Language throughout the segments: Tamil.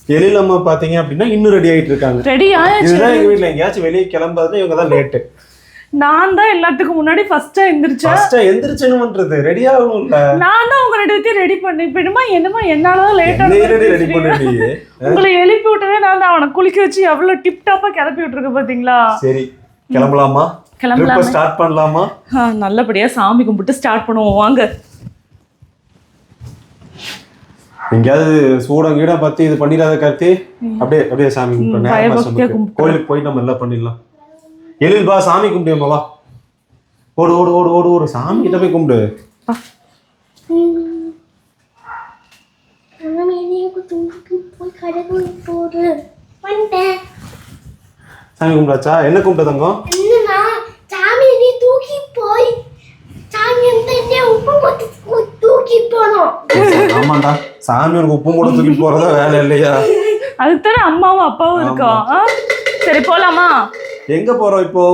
எழில் அம்மா பாத்தீங்க அப்படின்னா இன்னும் ரெடி ஆயிட்டு இருக்காங்க. ரெடி ஆயிடுச்சு. இதுதான் எங்க வீட்ல எங்கேயாச்சும் வெளியே கிளம்பாது இவங்க தான் லேட்டு. நான் தான் எல்லாத்துக்கும் முன்னாடி ஃபர்ஸ்டா எந்திரிச்சேன். ஃபர்ஸ்டா எந்திரிச்சேன்னு பண்றது ரெடி ஆகணும்ல. நான் தான் உங்க ரெண்டு பேத்தையும் ரெடி பண்ணேன். இப்ப என்னமா என்னால தான் லேட்டா ரெடி பண்ணி உங்களை எழுப்பி விட்டதே நான் தான். அவனை குளிக்க வச்சு எவ்வளவு டிப் டாப்பா கிளப்பி விட்டுருக்க பாத்தீங்களா? சரி கிளம்பலாமா? கிளம்பலாமா? ஸ்டார்ட் பண்ணலாமா? நல்லபடியா சாமி கும்பிட்டு ஸ்டார்ட் பண்ணுவோம் வாங்க. எங்கேயாவது சூடம் கீட பத்தி இது பண்ணிடாத கார்த்தி. அப்படியே சாமி கும்பிட்டு கோயிலுக்கு போய் நம்ம எல்லாம் பண்ணிடலாம். எழில் பா சாமி கும்பிடுமா வா. ஓடு ஓடு ஓடு ஓடு ஓடு சாமி கிட்ட போய் கும்பிடு. சாமி கும்பிடாச்சா? என்ன கும்பிட்ட தங்கம்? சாமி நீ தூக்கி போய் சாமி அந்த உப்பு மூட்டை தூக்கி போறோம். ஆமாண்டா சாமி உனக்கு உப்பு மூட்டை தூக்கி போறதா வேலை இல்லையா? அதுக்கு தானே அம்மாவும் அப்பாவும் இருக்கோம். சரி போலாமா? எங்க போறோம் இப்போ?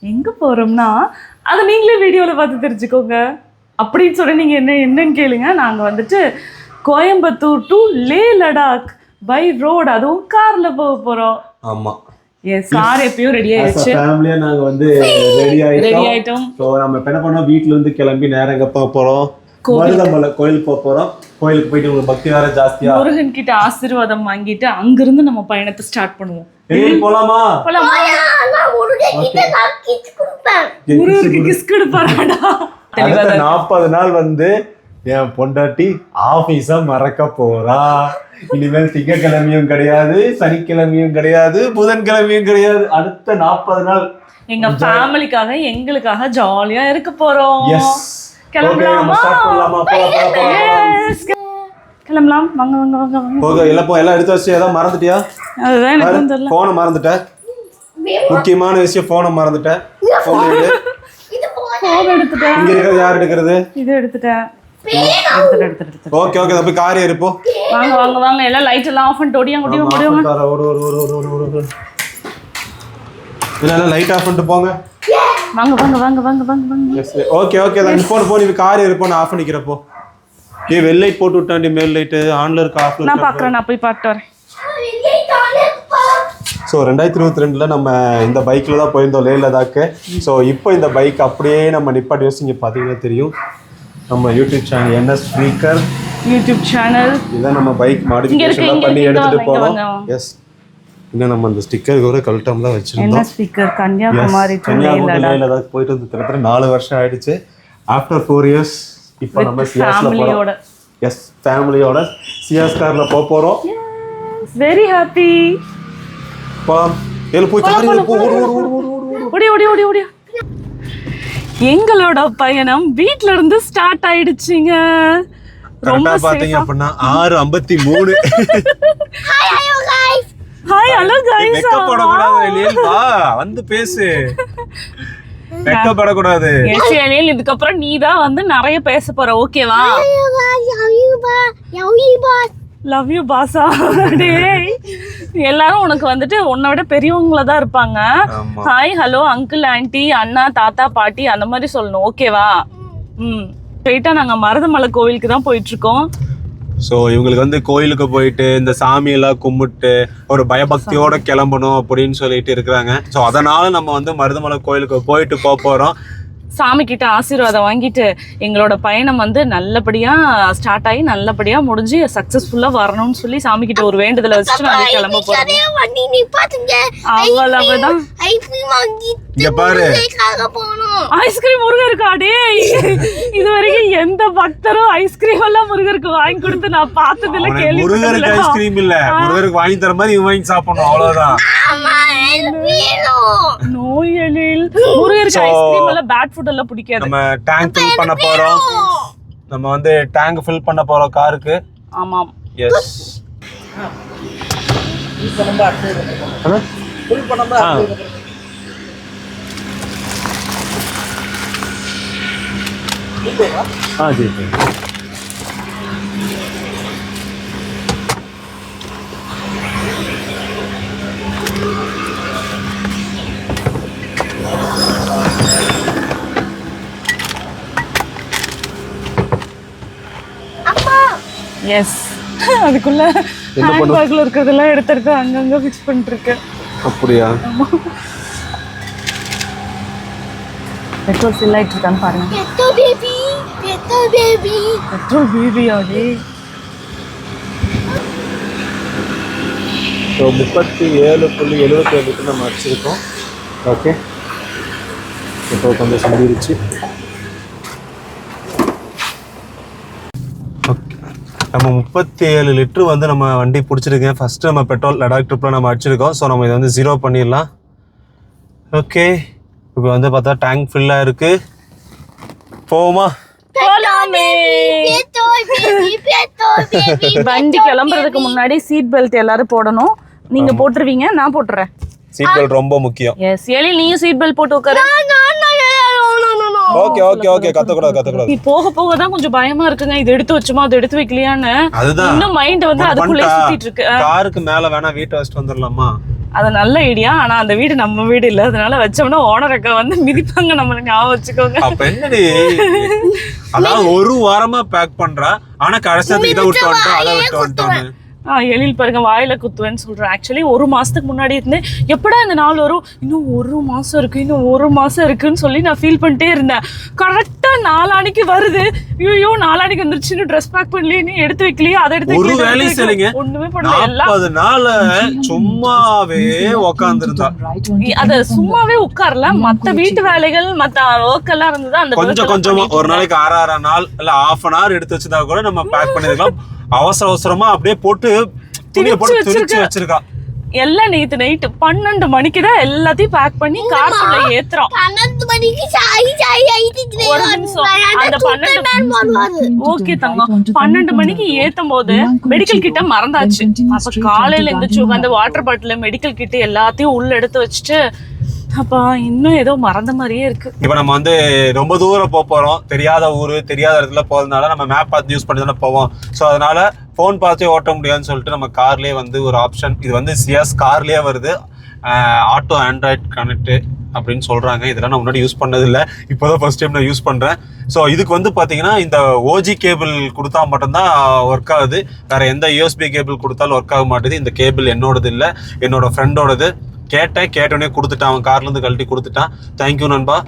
எங்க போறோம்னா அதை நீங்களே வீடியோல பார்த்து தெரிஞ்சுக்கோங்க. அப்படின்னு சொல்லி நீங்க என்னன்னு கேளுங்க. நாங்க வந்துட்டு Coimbatore to Leh Ladakh by road, அதுவும் கார்ல போக போறோம். ஆமா எஸ், கார் எப்பயும் ரெடி ஆயிடுச்சு. ஃபேமிலியா நாங்க வந்து ரெடி ஆயிட்டோம். சோ நம்ம என்ன பண்ணோம், வீட்ல இருந்து கிளம்பி நேரா எங்க போறோம்? மருதமலை கோயிலுக்கு போறோம். கோயிலுக்கு போயிட்டு உங்களுக்கு பக்தி வேற ஜாஸ்தியா முருகன் கிட்ட ஆசீர்வாதம் வாங்கிட்டு அங்கிருந்து நம்ம பயணத்தை ஸ்டார்ட் பண்ணுவோம். போலாமா? போலாமா? நான் முருகன் கிட்ட நான் கிஸ் கொடுப்பேன். முருகனுக்கு கிஸ் கொடுப்பாராடா. 40 நாள் வந்து என் பொண்டாட்டி ஆபீஸா மறக்க போறா. இனிமேல் திங்கக்கிழமையும் கிடையாது, சனிக்கிழமையும் கிடையாது, புதன்கிழமையும் கிடையாது. அடுத்த 40 நாள் எங்க ஃபேமிலிக்காக எங்களுக்காக ஜாலியா இருக்க போறோம். கிளம்பலாமா? கிளம்பலாம். வாங்க வாங்க வாங்க வாங்க. ஓகே எல்லாம் எடுத்து வச்சு ஏதாவது மறந்துட்டியா? அதுதான் எனக்கு தெரியல. போனை மறந்துட்டேன். முக்கியமான விஷயம் போனை மறந்துட்டேன். போன் எடுத்துட்டேன். இங்க இருக்கிறது யார் எடுக்கிறது? இது எடுத்துட்டேன். ஓகே ஓகே அப்ப கார் ஏறிப்போ. வாங்க வாங்க வாங்க. எல்லாம் லைட் எல்லாம் ஆஃப் பண்ணிட்டு ஓடியாங்க ஓடியாங்க. இல்ல லைட் ஆஃப் பண்ணிட்டு போங்க. வாங்க வாங்க வாங்க வாங்க வாங்க வாங்க. ஓகே ஓகே தான் போன் நீ கார் ஏறிப்போ. நான் ஆஃப் பண்ணிக்கிறப்போ. ஏய் வெள்ளை லைட் போட்டு விட்டாண்டி மேல் லைட் ஆன்ல இருக்கு ஆஃப்ல இருக்கு. நான் பார்க்கறேன். நான் போய் பார்த்து வரேன். ஸோ 2022 நம்ம இந்த பைக்கில் தான் போயிருந்தோம் லே லடாக்கு. ஸோ இப்போ இந்த பைக் அப்படியே நம்ம நிப்பாட்டி வச்சு இங்கே பார்த்தீங்கன்னா தெரியும் நம்ம YouTube channel NS speaker YouTube channel. இதான் நம்ம பைக் மாடிஃபிகேஷன் பண்ணி எடுத்துட்டு போறோம். எஸ் இன்னும் நம்ம அந்த ஸ்டிக்கர் கூட கல்டம்லாம் வச்சிருந்தோம். NS speaker Kanyakumari to Leh Ladakh போயிட்டு வந்து கிட்டத்தட்ட 4 வருஷம் ஆயிடுச்சு. ஆஃப்டர் 4 இயர்ஸ் இப்போ நம்ம சியாஸ்ல போறோம். எஸ் ஃபேமிலியோட சியாஸ் கார்ல போறோம். Very happy. எங்களோட பயணம் வீட்ல இருந்து ஸ்டார்ட் ஆயிடுச்சுங்க. ரொம்ப பாத்தீங்க அப்படின்னா 6:53. Hi hello guys. வெக்கப்படக்கூடாது இல்லையா? வந்து பேசு. வெக்கப்படக்கூடாது. எஸ் எலியல் இதுக்கு அப்புறம் நீ தான் வந்து நிறைய பேச போற. ஓகேவா? லவ் யூ பாசா. டேய் எல்லாரும் உனக்கு வந்துட்டு உன்னை விட பெரியவங்கள தான் இருப்பாங்க. ஹாய் ஹலோ அங்கிள் ஆன்ட்டி அண்ணா தாத்தா பாட்டி அந்த மாதிரி சொல்லணும். ஓகேவா? ஸ்ட்ரெயிட்டா நாங்க மருதமலை கோவிலுக்கு தான் போயிட்டு இருக்கோம். ஸோ இவங்களுக்கு வந்து கோயிலுக்கு போயிட்டு இந்த சாமியெல்லாம் கும்பிட்டு ஒரு பயபக்தியோட கிளம்பணும் அப்படின்னு சொல்லிட்டு இருக்கிறாங்க. ஸோ அதனால நம்ம வந்து மருதமலை கோயிலுக்கு போயிட்டு போறோம். சாமி கிட்ட ஆசீர்வாதம் வாங்கிட்டு எங்களோட பயணம் வந்து நல்லபடியா ஸ்டார்ட் ஆகி நல்லபடியா முடிஞ்சு சக்சஸ்ஃபுல்லா வரணும்னு சொல்லி சாமி கிட்ட ஒரு வேண்டுதலை வச்சுட்டு நாங்க கிளம்ப போறோம். அவ்வளவுதான். இங்க பாரு ஐஸ்கிரீம் முருகருக்கு. டேய் இது வரைக்கும் எந்த பக்தரும் ஐஸ்கிரீம் எல்லாம் முருகருக்கு வாங்கி கொடுத்து நான் பார்த்தது இல்ல. கேள்வி முருகருக்கு ஐஸ்கிரீம் இல்ல, முருகருக்கு வாங்கி தர மாதிரி இவன் வாங்கி சாப்பிடணும். அவ்வளவுதான். நோயலில் முருகருக்கு ஐஸ்கிரீம் எல்லாம் பேட் ஃபுட் எல்லாம் பிடிக்காது. நம்ம டேங்க் ஃபில் பண்ண போறோம். நம்ம வந்து டேங்க் ஃபில் பண்ண போறோம் காருக்கு. ஆமாம். எஸ் ஃபுல் பண்ணா जी எஸ் அதுக்குள்ள என்ன பண்ணு? பேக்ல இருக்கிறதெல்லாம் எடுத்துட்டு அங்கங்க ஃபிக்ஸ் பண்ணிட்டு இருக்கேன். அப்படியா? பெட்ரோல் ஃபில் ஆயிட்டு இருக்கான்னு பாருங்க. Petrol baby petrol பேபியாடி. 37.77 நம்ம அடிச்சிருக்கோம். ஓகே, இப்போ கொஞ்சம் சந்திருச்சு. ஓகே, நம்ம 37 லிட்டர் வந்து நம்ம வண்டி பிடிச்சிருக்கேன். ஃபர்ஸ்ட் நம்ம பெட்ரோல் லடாக் ட்ரிப்பில் நம்ம அடிச்சிருக்கோம். ஸோ நம்ம இதை வந்து 0 பண்ணிடலாம். ஓகே, இப்போ வந்து பார்த்தா டேங்க் ஃபில்லாக இருக்கு. போவோமா? வண்டி கிளம்புறதுக்கு முன்னாடி சீட் பெல்ட் எல்லாரும் போடணும். நீங்க போட்டுருவீங்க, நான் போட்டுறேன். சீட் பெல்ட் ரொம்ப முக்கியம். எஸ், எழில் நீயும் சீட் பெல்ட் போட்டு உட்காரு. ஓகே ஓகே ஓகே, கத்தக்கூடாது. நீ போக போக தான் கொஞ்சம் பயமா இருக்குங்க. இது எடுத்து வச்சுமா அது எடுத்து வைக்கலையான்னு. அதுதான் இன்னும் மைண்ட் வந்து அதுக்குள்ளே சுத்திட்டு இருக்கு. காருக்கு மேல வேணா வீட்டை வச்சுட்டு வந்துடலாமா? அது நல்ல ஐடியா. ஆனா அந்த வீடு நம்ம வீடு இல்ல, அதனால வச்சோம்னா ஓனர் அக்கா வந்து மிதிப்பாங்க நம்மள. ஞாபகம் வச்சுக்கோங்க. அப்ப என்னடி, அதாவது ஒரு வாரமா பேக் பண்றா, ஆனா கடைசியா இதை விட்டு வந்துட்டோம் அதை விட்டு வந்துட்டோம். எழில் பாருங்க வாயில குத்துவேன்னு சொல்றேன். ஆக்சுவலி 1 மாசத்துக்கு முன்னாடி இருந்தேன், எப்படா இந்த நாள் வரும், இன்னும் 1 மாசம் இருக்கு, இன்னும் 1 மாசம் இருக்குன்னு சொல்லி நான் ஃபீல் பண்ணிட்டே இருந்தேன். கரெக்டா நாளானிக்கு வருது. ஐயோ நாளானிக்கு வந்துருச்சு, இன்னும் ட்ரெஸ் பேக் பண்ணலையே, நீ எடுத்து வைக்கலையே, அதை எடுத்து ஒரு வேலையும் செய்யலைங்க. ஒண்ணுமே பண்ணல. எல்லாம் 40 நாள் சும்மாவே உட்கார்ந்துருந்தா. அத சும்மாவே உட்காரல, மத்த வீட்டு வேலைகள் மத்த ஒர்க் எல்லாம் இருந்தது. அந்த கொஞ்சம் கொஞ்சமா ஒரு நாளைக்கு 6 நாள் இல்ல 1/2 hour எடுத்து வச்சதா கூட நம்ம பேக் பண்ணிருக்கலாம். அவசரமா அப்படியே போட்டு துணியை போட்டு திரிச்சு வச்சிருக்கா. எல்லாம் நேத்து நைட் 12 மணிக்கு தான் எல்லாத்தையும் பேக் பண்ணி காருக்குள்ள ஏத்துறோம். 12 மணிக்கு சாய் ஒரு நிமிஷம், அந்த 12 ஓகே தங்கம், 12 மணிக்கு ஏத்தும் போது மெடிக்கல் கிட்ட மறந்தாச்சு. அப்ப காலையில எந்திரிச்சு உட்காந்து வாட்டர் பாட்டில் மெடிக்கல் கிட்ட எல்லாத்தையும் உள்ள எடுத்து வச்சுட்டு, அப்பா இன்னும் ஏதோ மறந்த மாதிரியே இருக்கு. இப்ப நம்ம வந்து ரொம்ப தூரம் போறோம், தெரியாத ஊரு தெரியாத இடத்துல போறதுனால நம்ம மேப் பார்த்து யூஸ் பண்ணி தானே போவோம். ஸோ அதனால ஃபோன் பார்த்தே ஓட்ட முடியாதுன்னு சொல்லிட்டு நம்ம கார்லயே வந்து ஒரு ஆப்ஷன், இது வந்து சியாஸ் கார்லயே வருது, ஆட்டோ ஆண்ட்ராய்ட் கனெக்ட் அப்படின்னு சொல்றாங்க. இதெல்லாம் நான் முன்னாடி யூஸ் பண்ணது இல்லை, இப்போதான் ஃபர்ஸ்ட் டைம் நான் யூஸ் பண்றேன். ஸோ இதுக்கு வந்து பாத்தீங்கன்னா இந்த ஓஜி கேபிள் கொடுத்தா மட்டும்தான் ஒர்க் ஆகுது, வேற எந்த யூஎஸ்பி கேபிள் கொடுத்தாலும் ஒர்க் ஆக மாட்டேது. இந்த கேபிள் என்னோடது இல்லை, என்னோட ஃப்ரெண்டோடது. கேட்டோடனே கொடுத்துட்டான், அவன் கார்ல இருந்து கழட்டி கொடுத்துட்டான். தேங்க்யூ நண்பா.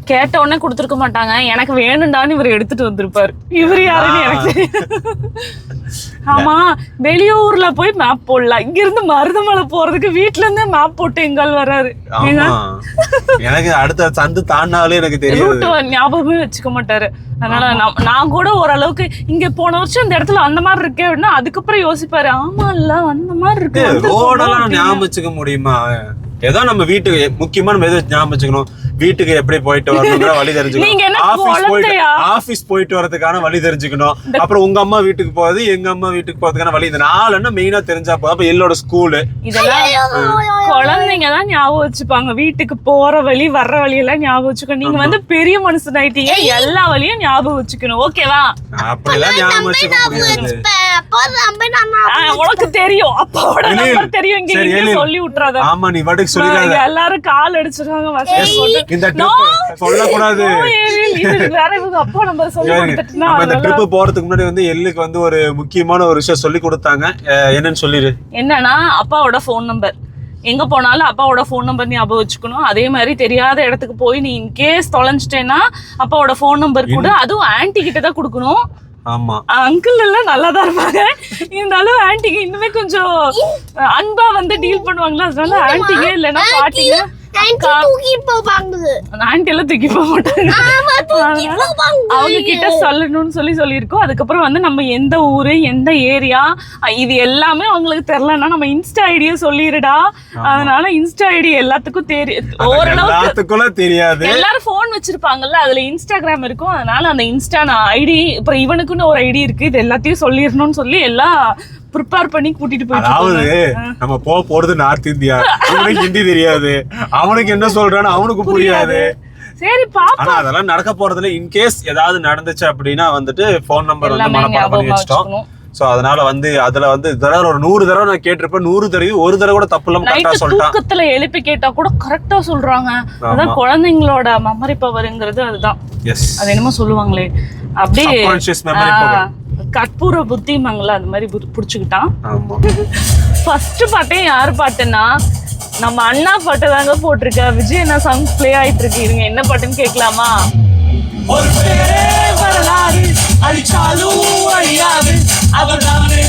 கேட்ட உடனே கொடுத்துருக்க மாட்டாங்க, எனக்கு வேணும்டான்னு இவர் எடுத்துட்டு வந்திருப்பாரு. இவர் யாருன்னு எனக்கு ஆமா, வெளியூர்ல போய் மேப் போடலாம், இங்க இருந்து மருதமலை போறதுக்கு வீட்டுல இருந்தே மேப் போட்டு எங்கால் வராரு. எனக்கு அடுத்த சந்து தாண்டாலே எனக்கு தெரியும், ஞாபகமே வச்சுக்க மாட்டாரு. அதனால நான் கூட ஓரளவுக்கு இங்க போன வருஷம் இந்த இடத்துல அந்த மாதிரி இருக்கேன் அப்படின்னா அதுக்கப்புறம் யோசிப்பாரு, ஆமா இல்ல அந்த மாதிரி இருக்கு. ரோடெல்லாம் ஞாபகம் வச்சுக்க முடியுமா? ஏதோ நம்ம வீட்டுக்கு முக்கியமா நம்ம எது ஞாபகம் வச்சுக்கணும், வீட்டுக்கு எப்படி போயிட்டு வரணுங்கிற வழி தெரிஞ்சுக்கணும், ஆபீஸ் போயிட்டு வரதுக்கான வழி தெரிஞ்சுக்கணும், அப்புறம் உங்க அம்மா வீட்டுக்கு போறது எங்க அம்மா வீட்டுக்கு போறதுக்கான வழி, இந்த 4 மெயினா தெரிஞ்சா போதும். அப்ப எல்லோட ஸ்கூலு இதெல்லாம் குழந்தைங்க தான் ஞாபகம் வச்சுப்பாங்க. வீட்டுக்கு போற வழி வர்ற வழி எல்லாம் ஞாபகம் வச்சுக்கணும். நீங்க வந்து பெரிய மனுஷன் ஆயிட்டீங்க, எல்லா வழியும் ஞாபகம் வச்சுக்கணும். ஓகேவா? அப்படிலாம் ஞாபகம் வச்சுக்க முடியாது. உனக்கு தெரியும், அப்பாவோட நம்பர் தெரியும், இங்க சொல்லி விட்டுறாத. ஆமா, நீ வாட்டுக்கு சொல்லிடாத, எல்லாரும் கால் அடிச்சிருக்காங்க. இந்த ட்ரிப் சொல்லக்கூடாது. அப்பா நம்பர் சொல்லி கொடுத்துட்டா இந்த ட்ரிப் போறதுக்கு முன்னாடி வந்து எல்லுக்கு வந்து ஒரு முக்கியமான ஒரு விஷயம் சொல்லி கொடுத்தாங்க. என்னன்னு சொல்லிடு. என்னன்னா அப்பாவோட போன் நம்பர், எங்க போனாலும் அப்பாவோட போன் நம்பர் ஞாபகம் வச்சுக்கணும். அதே மாதிரி தெரியாத இடத்துக்கு போய் நீ இன்கேஸ் தொலைஞ்சிட்டேன்னா அப்பாவோட போன் நம்பர் கூட, அதுவும் ஆன்டி கிட்ட தான் கொடுக்கணும். ஆமா, அங்கிள் எல்லாம் நல்லாதான் இருப்பாங்க, இருந்தாலும் ஆன்டிக்கு இன்னுமே கொஞ்சம் அன்பா வந்து டீல் பண்ணுவாங்களா, அதனால ஆன்டிங்க இல்லைன்னா பாட்டிங்க ஆன்டி எல்லாம் தூக்கி போக மாட்டாங்க. அவங்க கிட்ட சொல்லணும்னு சொல்லியிருக்கோம். அதுக்கப்புறம் வந்து நம்ம எந்த ஊரு எந்த ஏரியா இது எல்லாமே அவங்களுக்கு தெரியலன்னா நம்ம இன்ஸ்டா ஐடியா சொல்லிடுடா. அதனால இன்ஸ்டா ஐடி எல்லாத்துக்கும் ஓரளவுக்கு தெரியாது. எல்லாரும் போன் வச்சிருப்பாங்கல்ல, அதுல இன்ஸ்டாகிராம் இருக்கும். அதனால அந்த இன்ஸ்டா ஐடி, அப்புறம் இவனுக்குன்னு ஒரு ஐடி இருக்கு, இது எல்லாத்தையும் சொல்லிடணும்னு சொல்லி எல்லாம் ப்ரிப்பேர் பண்ணி கூட்டிட்டு போயிட்டு. அதாவது நம்ம போறது நார்த் இந்தியா, அவனுக்கு ஹிந்தி தெரியாது, அவனுக்கு என்ன சொல்றான்னு அவனுக்கு புரியாது. சரி பாப்பா, ஆனா அதெல்லாம் நடக்க போறதுல இன்கேஸ் ஏதாவது நடந்துச்சு அப்படின்னா வந்துட்டு போன் நம்பர் வந்து மனப்பாடம் பண்ணி வச்சிட்டோம். சோ அதனால வந்து அதுல வந்து ஒரு 100 தடவை நான் கேட்டிருப்பேன், 100 தடவை ஒரு தடவை கூட தப்பு இல்லாம கரெக்டா சொல்லிட்டான். தூக்கத்துல எழுப்பி கேட்டா கூட கரெக்டா சொல்றாங்க. அதான் குழந்தைங்களோட மெமரி பவர்ங்கிறது அதுதான். எஸ், அது என்னமோ சொல்லுவாங்களே, அப்படியே Subconscious memory போகும். கற்பூர புத்திமங்கள அந்த மாதிரி புடிச்சுக்கிட்டான். ஆமா. ஃபர்ஸ்ட் பாட்டே யார் பாட்டுன்னா நம்ம அண்ணா பாட்டு தாங்க போட்டிருக்க. விஜய் அண்ணா சாங் ப்ளே ஆயிட்டு இருக்கு. இருங்க என்ன பாட்டுன்னு கேட்கலாமா? ஒரு பேரே வரலாறு அழிச்சாலும் அழியாது அவர்தானே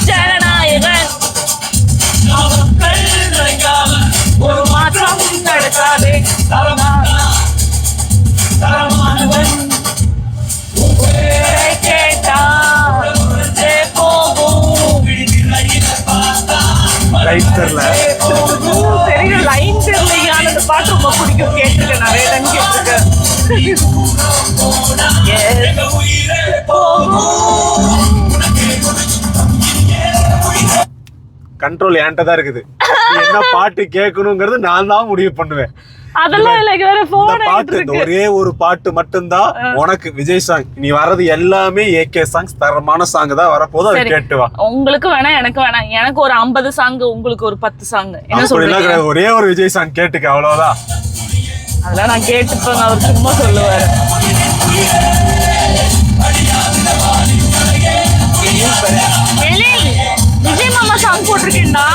ஜனநாயகன். ஒரு மாற்றம் நடக்காதே தரமானவன் கேட்டா போகும். தெரியல லைன் தெரியலையா? அந்த பாட்டு ரொம்ப பிடிக்கும், கேட்டிருக்கேன், நிறைய டைம் கேட்டிருக்கேன். கண்ட்ரோல் என்கிட்ட தான் இருக்குது. என்ன பாட்டு கேட்கணுங்கிறது நான் தான் முடிவு பண்ணுவேன். அதெல்லாம் இல்ல, வேற போன் பாட்டு ஒரே ஒரு பாட்டு மட்டும்தான் உனக்கு விஜய் சாங். நீ வர்றது எல்லாமே ஏகே சாங்ஸ், தரமான சாங் தான் வரப்போது. அதை கேட்டு வா. உங்களுக்கு வேணாம், எனக்கு வேணாம். எனக்கு ஒரு 50 சாங், உங்களுக்கு ஒரு 10 சாங். என்ன சொல்றீங்க? ஒரே ஒரு விஜய் சாங் கேட்டுக்க, அவ்வளவுதான். அதெல்லாம் நான் கேட்டுப்பேன், அவர் சும்மா சொல்லுவாரு. விஜய் மாமா சாங் போட்டிருக்கேன்டா.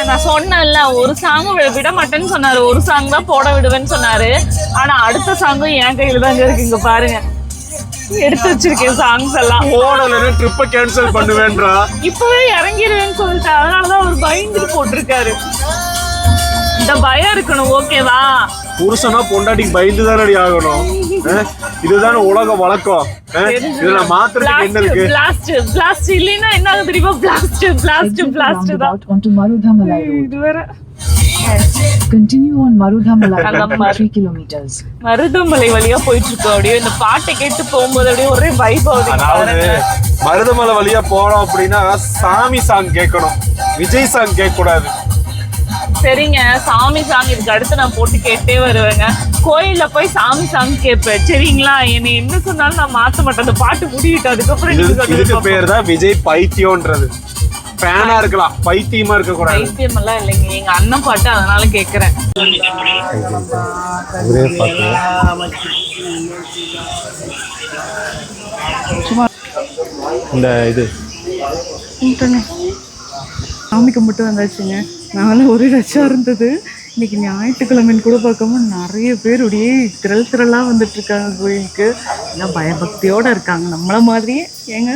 நான் சொன்னேன்ல, ஒரு சாங் விட மாட்டேன்னு சொன்னாரு, ஒரு சாங் தான் போட விடுவேன்னு சொன்னாரு. ஆனா அடுத்த சாங்கும் என் கையில தாங்க இருக்கு. இங்க பாருங்க, எடுத்து வச்சிருக்கேன் சாங்ஸ் எல்லாம். போடலன்னு ட்ரிப்பை கேன்சல் பண்ணுவேன்றா. இப்பவே இறங்கிடுவேன்னு சொல்லிட்டு அதனாலதான் அவர் பயந்துட்டு போட்டிருக்காரு. இந்த பயம் இருக்கணும், ஓகேவா? புருஷனா பொண்டாட்டிக்கு பயந்து தானடி ஆகணும். இதுதானே உலக வழக்கம். இதுல மாத்திரத்துக்கு என்ன இருக்கு? பிளாஸ்ட் இல்லைன்னா என்ன ஆகுது தெரியுமா? பிளாஸ்ட் தான். இது வேற. Continue on Marudhamalai for 3 kilometers. Marudhamalai வழியா போயிட்டு இருக்கோம். அப்படியே இந்த பாட்டை கேட்டு போகும்போது அப்படியே ஒரே வைப் ஆகுது. அதாவது மருதமலை வழியா போறோம் அப்படின்னா சாமி சாங் கேட்கணும், விஜய் சாங் கேட்க கூடாது. சரிங்க, சாமி சாங் இதுக்கு அடுத்து நான் போட்டு கேட்டே வருவேங்க. கோயில்ல போய் சாமி சாங் கேட்பேன், சரிங்களா? என்னை என்ன சொன்னாலும் நான் மாத்த மாட்டேன். அந்த பாட்டு முடிவிட்டு அதுக்கப்புறம் இதுக்கு பேர் தான் விஜய் பைத்தியம்ன்றது. ஃபேனா இருக்கலாம், பைத்தியமா இருக்க கூடாது. பைத்தியம் எல்லாம் இல்லைங்க, எங்க அண்ணன் பாட்டு, அதனால கேக்குறேன். இந்த இது சாமி கும்பிட்டு வந்தாச்சுங்க. நானும் ஒரு ரஷ்ஷா இருந்தது. இன்னைக்கு ஞாயிற்றுக்கிழமைன்னு கூட பார்க்காம நிறைய பேர் அப்படியே திரளா வந்துட்டு இருக்காங்க கோயிலுக்கு. எல்லாம் பயபக்தியோட இருக்காங்க, நம்மள மாதிரியே. ஏங்க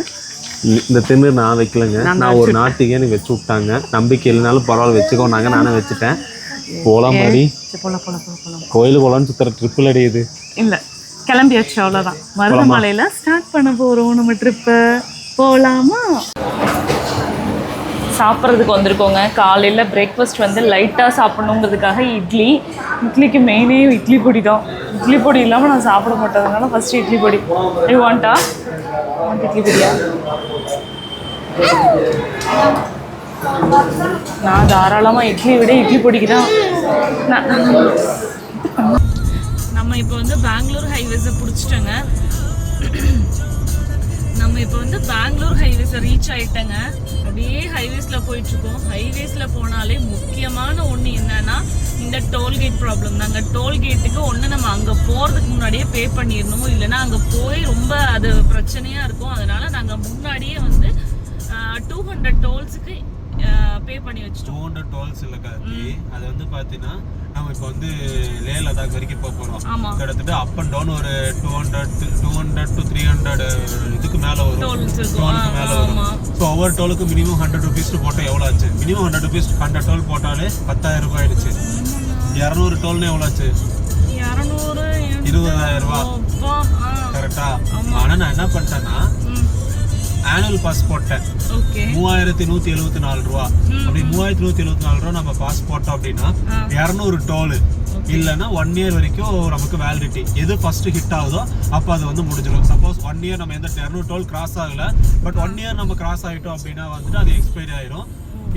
இந்த திமிர் நான் வைக்கலங்க, நான் ஒரு நாட்டுக்கே எனக்கு வச்சு விட்டாங்க. நம்பிக்கை இல்லைனாலும் பரவாயில்ல வச்சுக்கோனாங்க, நானும் வச்சுட்டேன். போலாம் மாதிரி போலாம் கோயிலுக்கு போலான்னு சுத்துற ட்ரிப்பில் அடியுது. இல்லை, கிளம்பியாச்சு, அவ்வளோதான். மருதமலையில ஸ்டார்ட் பண்ண போகிறோம் நம்ம ட்ரிப்பை. போகலாமா? சாப்பிட்றதுக்கு வந்திருக்கோங்க. காலையில் பிரேக்ஃபாஸ்ட் வந்து லைட்டாக சாப்பிட்ணுங்கிறதுக்காக இட்லிக்கு மெயினே இட்லி பொடி தான். இட்லி பொடி இல்லாமல் நான் சாப்பிட மாட்டேதுனால ஃபஸ்ட்டு இட்லி பொடி. யூ வாண்டா? இட்லி பொடியா? நான் தாராளமாக இட்லி விட இட்லி பொடிக்கு தான். நம்ம இப்போ வந்து பெங்களூர் ஹைவேஸை பிடிச்சிட்டோங்க. நம்ம இப்போ வந்து பெங்களூர் ஹைவேஸை ரீச் ஆகிட்டேங்க. அப்படியே ஹைவேஸில் போயிட்டுருக்கோம். ஹைவேஸில் போனாலே முக்கியமான ஒன்று என்னன்னா இந்த டோல்கேட் ப்ராப்ளம். நாங்கள் டோல்கேட்டுக்கு ஒன்று நம்ம அங்கே போகிறதுக்கு முன்னாடியே பே பண்ணிடணும், இல்லைன்னா அங்கே போய் ரொம்ப அது பிரச்சனையாக இருக்கும். அதனால் நாங்கள் முன்னாடியே வந்து 200 டோல்ஸுக்கு பே பண்ணி வச்சுட்டோம். 200 டோல்ஸ் இல்லை கார்த்தி, அது வந்து பார்த்தீங்கன்னா நம்ம இப்போ வந்து லே லடாக் வரைக்கும் போக போகிறோம். கிட்டத்தட்ட அப் அண்ட் டவுன் ஒரு 200 to 300 இதுக்கு மேலே வரும். டோலுக்கு மேலே வரும். ஸோ ஒவ்வொரு டோலுக்கு மினிமம் 100 rupees போட்டால் எவ்வளோ ஆச்சு? மினிமம் 100 rupees, 100 டோல் போட்டாலே 10,000 ரூபாய் ஆயிடுச்சு. 200 டோல்னு எவ்வளோ ஆச்சு? 20,000 ரூபா. கரெக்டா? ஆனால் நான் என்ன பண்ணிட்டேன்னா ஆனுவல் பாஸ் போட்டேன். 3174 ரூபா. அப்படி 3174 ரூபா நம்ம பாஸ் போட்டோம் அப்படின்னா 200 டோல் இல்லைன்னா 1 year வரைக்கும் நமக்கு வேலிடிட்டி. எது ஃபர்ஸ்ட் ஹிட் ஆகுதோ அப்போ அது வந்து முடிஞ்சிடும். சப்போஸ் 1 year நம்ம எந்த 200 டோல் கிராஸ் ஆகல, பட் 1 year நம்ம கிராஸ் ஆகிட்டோம் அப்படின்னா வந்துட்டு அது எக்ஸ்பைரி ஆயிரும்.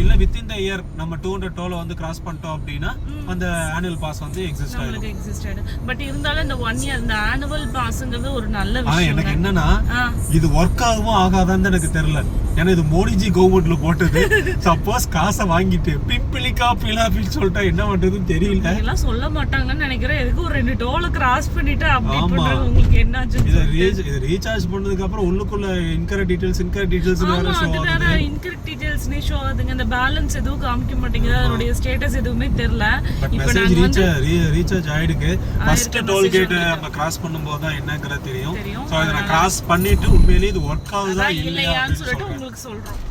இல்ல வித்தின் த இயர் நம்ம 200 டோல வந்து கிராஸ் பண்ணிட்டோம் அப்படின்னா அந்த ஆனுவல் பாஸ் வந்து எக்ஸிஸ்ட் ஆயிடும். உங்களுக்கு எக்ஸிஸ்ட் ஆயிடும். பட் இருந்தாலும் இந்த 1 இயர் இந்த ஆனுவல் பாஸ்ங்கிறது ஒரு நல்ல ஆனா விஷயம். எனக்கு என்னன்னா இது ஒர்க் ஆகுமோ ஆகாதான்னு எனக்கு தெரியல. ஏன்னா இது மோடிஜி கவர்மெண்ட்ல போட்டது. சப்போஸ் காசை வாங்கிட்டு பிம்பிளிக்கா பிலாபின்னு சொல்லிட்டா என்ன பண்றதுன்னு தெரியல. எல்லாம் சொல்ல மாட்டாங்கன்னு நினைக்கிறேன். எதுக்கு ஒரு 2 டோல கிராஸ் பண்ணிட்டு அப்படி பண்றது உங்களுக்கு என்னாச்சு? இது ரீசார்ஜ் பண்ணதுக்கு அப்புறம் உள்ளுக்குள்ள இன்கரெக்ட் டீடைல்ஸ் வேற ஷோ ஆகுது. இன்கரெக்ட் டீடைல்ஸ்னே ஷோ ஆகுதுங்க. அந்த பேலன்ஸ் எதுவும் காமிக்க மாட்டேங்குது. அதோட ஸ்டேட்டஸ் எதுவுமே தெரியல. இப்போ நான் ரீசார்ஜ் ஆயிடுக்கு. ஃபர்ஸ்ட் டோல் கேட் நம்ம கிராஸ் பண்ணும்போது தான் என்னங்கறது தெரியும். சோ இத நான் கிராஸ் பண்ணிட்டு உண்மையிலேயே இது வொர்க் ஆகுதா இல்லையான்னு சொல்லிட்டு உங்களுக்கு சொல்றோம்.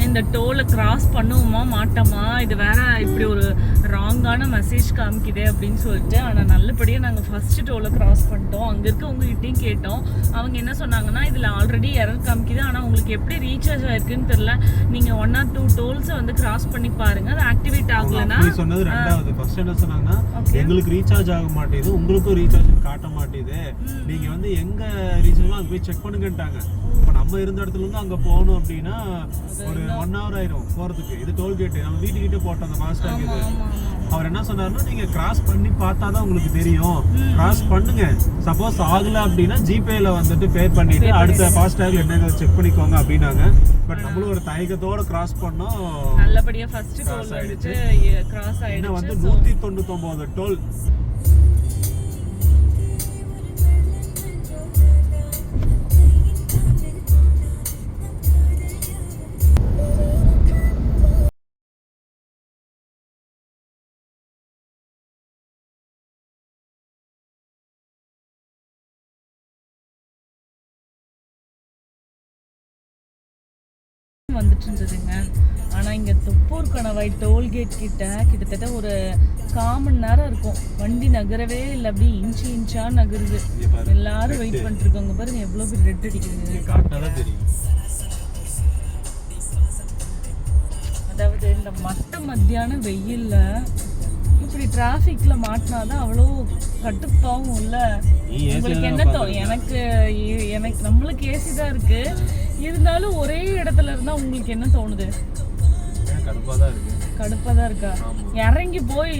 இந்த டோலை கிராஸ் பண்ணுவோமா மாட்டோமா, இது வேற இப்படி ஒரு ராங்கான மெசேஜ் காமிக்குதே அப்படின்னு சொல்லிட்டு. ஆனால் நல்லபடியாக நாங்கள் ஃபர்ஸ்ட் டோலை கிராஸ் பண்ணிட்டோம். அங்கே இருக்கவங்ககிட்டையும் கேட்டோம். அவங்க என்ன சொன்னாங்கன்னா இதில் ஆல்ரெடி எரர் காமிக்குது, ஆனால் உங்களுக்கு எப்படி ரீசார்ஜ் ஆயிருக்குன்னு தெரியல. நீங்கள் 1 or 2 டோல்ஸை வந்து கிராஸ் பண்ணி பாருங்க. அது ஆக்டிவேட் ஆகலைன்னா சொன்னது ரெண்டாவது. ஃபர்ஸ்ட் என்ன சொன்னாங்கன்னா எங்களுக்கு ரீசார்ஜ் ஆக மாட்டேங்குது, உங்களுக்கும் ரீசார்ஜ் காட்ட மாட்டேங்குது, நீங்க வந்து எங்க ரீசார்ஜ் அங்கே போய் செக் பண்ணுங்கன்ட்டாங்க. இப்போ நம்ம இருந்த இடத்துல இருந்து அங்கே போகணும் அப்படின்னா ஒரு 1 hour ஆயிரும் போறதுக்கு. இது டோல்கேட் நம்ம வீட்டுக்கிட்ட போட்டோம் அந்த ஃபாஸ்டாக். இது அவர் என்ன சொன்னாருன்னா நீங்க கிராஸ் பண்ணி பார்த்தாதான் உங்களுக்கு தெரியும், கிராஸ் பண்ணுங்க. சப்போஸ் ஆகல அப்படின்னா ஜிபேல வந்துட்டு பே பண்ணிட்டு அடுத்த ஃபாஸ்டாக்ல என்ன செக் பண்ணிக்கோங்க அப்படின்னாங்க. பட் நம்மளும் ஒரு தயக்கத்தோட கிராஸ் பண்ணோம். நல்லபடியா ஃபர்ஸ்ட் டோல் ஆயிடுச்சு. கிராஸ் ஆயிடுச்சு. வந்து 199 டோல். வந்துட்டு இருந்ததுங்க. ஆனால் இங்கே தொப்பூர் கணவாய் டோல்கேட் கிட்ட கிட்டத்தட்ட ஒரு 1/4 மணி நேரம் இருக்கும். வண்டி நகரவே இல்லை, அப்படி இன்ச்சா நகருது. எல்லாரும் வெயிட் பண்ணிட்டு இருக்காங்க. பாருங்க எவ்வளோ பேர் ரெட் அடிக்குது. அதாவது இந்த மத்தியான வெயில்ல இப்படி டிராஃபிக்ல மாட்டினாதான் அவ்வளோ கட்டுப்பாவும் இல்லை. உங்களுக்கு என்ன எனக்கு நம்மளுக்கு ஏசி தான் இருக்கு, இருந்தாலும் ஒரே இடத்துல இருந்தா உங்களுக்கு என்ன தோணுது? கடுப்பா தான் இருக்கா? இறங்கி போய்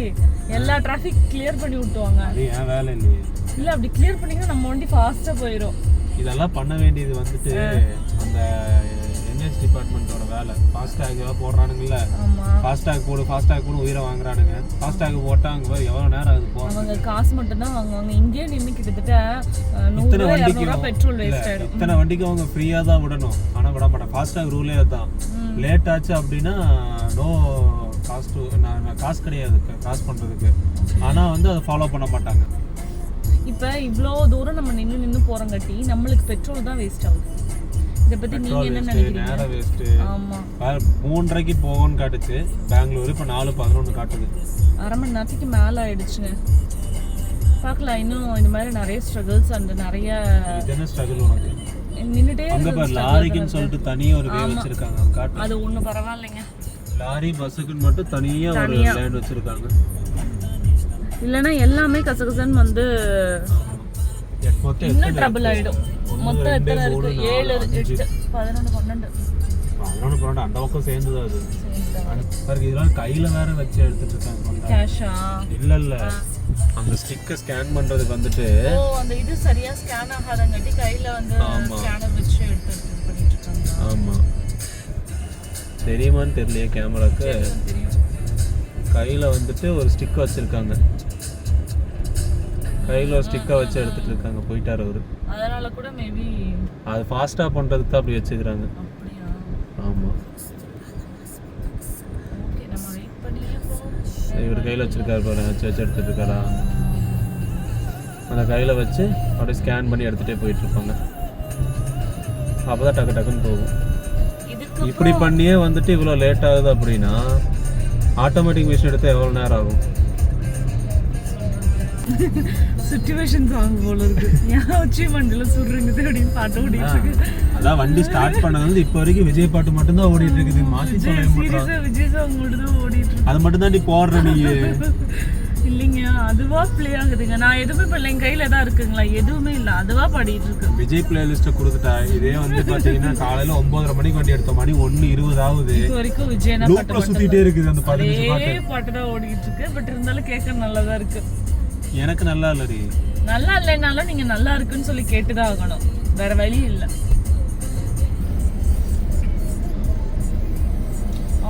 எல்லா டிராஃபிக் கிளியர் பண்ணி விட்டுவாங்க. இல்ல அப்படி கிளியர் பண்ணீங்கன்னா நம்ம வண்டி ஃபாஸ்டா போயிடும். இதெல்லாம் பண்ண வேண்டியது வந்துட்டு அந்த என்எஸ் டிபார்ட்மெண்ட்டோட வேலை. ஃபாஸ்டாக் போடுறானுங்கல்ல, ஃபாஸ்டாக் போடு உயிரை வாங்குறானுங்க. ஃபாஸ்டாக் போட்டா அங்கே எவ்வளோ நேரம் ஆகுது போகிறோம். அவங்க காசு மட்டும் தான் வாங்குவாங்க. இங்கே நின்று கிட்டத்தட்ட 100-200 பெட்ரோல் வேஸ்ட் ஆகிடும். இத்தனை வண்டிக்கு அவங்க ஃப்ரீயாக தான் விடணும், ஆனால் விட மாட்டேன். ஃபாஸ்டாக் ரூலே அதுதான். லேட் ஆச்சு அப்படின்னா நோ காசு கிடையாது கிராஸ் பண்ணுறதுக்கு. ஆனால் வந்து அதை ஃபாலோ பண்ண மாட்டாங்க. இப்போ இவ்வளோ தூரம் நம்ம நின்று போகிறங்காட்டி நம்மளுக்கு பெட்ரோல் தான் வேஸ்ட் ஆகுது. இதை பற்றி நீங்கள் என்ன நினைக்கிறீங்க? நேரம் வேஸ்ட்டு. ஆமாம், 3:30 போகணும்னு காட்டுச்சு பெங்களூர், இப்போ 4:11 காட்டுது. அரை மணி நேரத்துக்கு மேலே ஆயிடுச்சுங்க. பார்க்கலாம், இன்னும் இந்த மாதிரி நிறைய ஸ்ட்ரகிள்ஸ் அண்ட் நிறைய என்ன ஸ்ட்ரகிள் உனக்கு நின்றுட்டே அங்கே பாரு. லாரிக்குன்னு சொல்லிட்டு தனியாக ஒரு வே வச்சிருக்காங்க. அது ஒன்றும் பரவாயில்லைங்க. லாரி பஸ்ஸுக்குன்னு மட்டும் தனியாக ஒரு லேண்ட் வச்சிருக்காங்க. இல்லைன்னா எல்லாமே கசகசன்னு வந்து இன்னும் ட்ரபிள் ஆயிடும். மொத்தம் எத்தனை இருக்கு? 7, 8, 11, 12 அந்த பக்கம் சேர்ந்துதான் அது. பாருங்க இதெல்லாம் கையில வேற வச்சு எடுத்துட்டு இருக்காங்க. கேஷா? இல்ல அந்த ஸ்டிக்கர் ஸ்கேன் பண்றதுக்கு வந்துட்டு அந்த இது சரியா ஸ்கேன் ஆகாதங்காட்டி கையில வந்து ஸ்கேனர் வச்சு எடுத்து பண்ணிட்டு இருக்காங்க. ஆமா, தெரியுமான்னு தெரியலையே கேமராக்கு. கையில வந்துட்டு ஒரு ஸ்டிக் வச்சிருக்காங்க. கையில ஒரு ஸ்டிக்கை வச்சு எடுத்துட்டு இருக்காங்க. போயிட்டாரு அவரு. அதனால கூட மேபி அது ஃபாஸ்டா பண்றதுக்கு தான் அப்படி வச்சிருக்காங்க. அப்படியா? ஆமா. ஓகே, நம்ம வெயிட் பண்ணியே போவோம். இவர் கையில வச்சிருக்காரு பாரு, வச்சு எடுத்துட்டு இருக்காரா. அந்த கையில வச்சு அப்படியே ஸ்கேன் பண்ணி எடுத்துட்டே போயிட்டு இருப்பாங்க. அப்பதான் டக்குன்னு போகும். இப்படி பண்ணியே வந்துட்டு இவ்வளோ லேட் ஆகுது அப்படின்னா ஆட்டோமேட்டிக் மிஷின் எடுத்தால் எவ்வளோ நேரம் ஆகும்? சிச்சுவேஷன் சாங் போல இருக்கு. ஏன் அச்சீவ்மெண்ட்ல சுடுறீங்க அப்படின்னு பாட்டு ஓடிட்டு இருக்கு. அதான் வண்டி ஸ்டார்ட் பண்ணது வந்து இப்போ வரைக்கும் விஜய் பாட்டு மட்டும் தான் ஓடிட்டு இருக்குது. மாத்தி சொல்ல மாட்டேன். விஜய் சாங் மட்டும் தான் ஓடிட்டு இருக்கு. அது மட்டும் தான் நீ போடுற. நீ இல்ல இல்லைங்க, அதுவா ப்ளே ஆகுதுங்க. நான் எதுவுமே பண்ணல, என் கையில தான் இருக்குங்களா, எதுவுமே இல்ல, அதுவா பாடிட்டு இருக்கு. விஜய் பிளேலிஸ்ட்டை கொடுத்துட்டா. இதே வந்து பாத்தீங்கன்னா காலையில 9:30 மணிக்கு வண்டி எடுத்த மணி 1:20 ஆகுது. இது வரைக்கும் விஜயனா பாட்டு சுத்திட்டே இருக்குது அந்த 15 பாட்டு. அதே பாட்டு தான் ஓடிட்டு இருக்கு. பட் இருந்தாலும் கேட்க நல்லதா இருக்கு. எனக்கு நல்லா இல்லடி. நல்லா இல்லைனாலும் நீங்க நல்லா இருக்குன்னு சொல்லி கேட்டுதான் ஆகணும், வேற வழி இல்ல.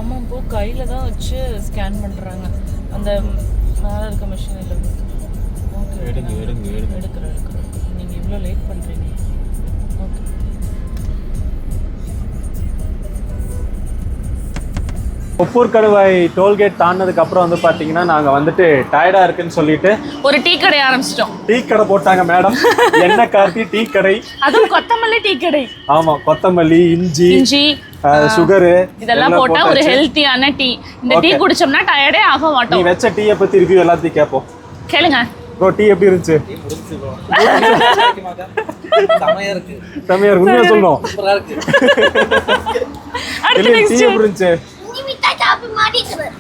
ஆமா, இப்போ கையில தான் வச்சு ஸ்கேன் பண்றாங்க அந்த மேல இருக்க மிஷினில். ஓகே, எடுக்கிறேன். நீங்க இவ்வளோ லேட் பண்றீங்க. ஓகே, ஒப்பூர் கடுவாய் டோல்கேட் தாண்டினதுக்கு அப்புறம் வந்து பாத்தீங்கன்னா நாங்க வந்துட்டு டயர்டா இருக்குன்னு சொல்லிட்டு ஒரு டீ கடை ஆரம்பிச்சிட்டோம். டீ கடை போட்டாங்க மேடம். என்ன கார்த்தி டீ கடை. அதுவும் கொத்தமல்லி டீ கடை. ஆமா, கொத்தமல்லி, இஞ்சி, சுகரு இதெல்லாம் போட்டா ஒரு ஹெல்த்தியான டீ. இந்த டீ குடிச்சோம்னா டயர்டே ஆக மாட்டோம். நீ வெச்ச டீயை பத்தி ரிவ்யூ எல்லாத்தையும் கேட்போம். கேளுங்க ப்ரோ, டீ எப்படி இருந்துச்சு? செமையா இருக்கு. உண்மையா சொல்லணும். சூப்பரா இருக்கு. அடுத்து டீ நெக்ஸ்ட் எப்படி இருந்துச்சு?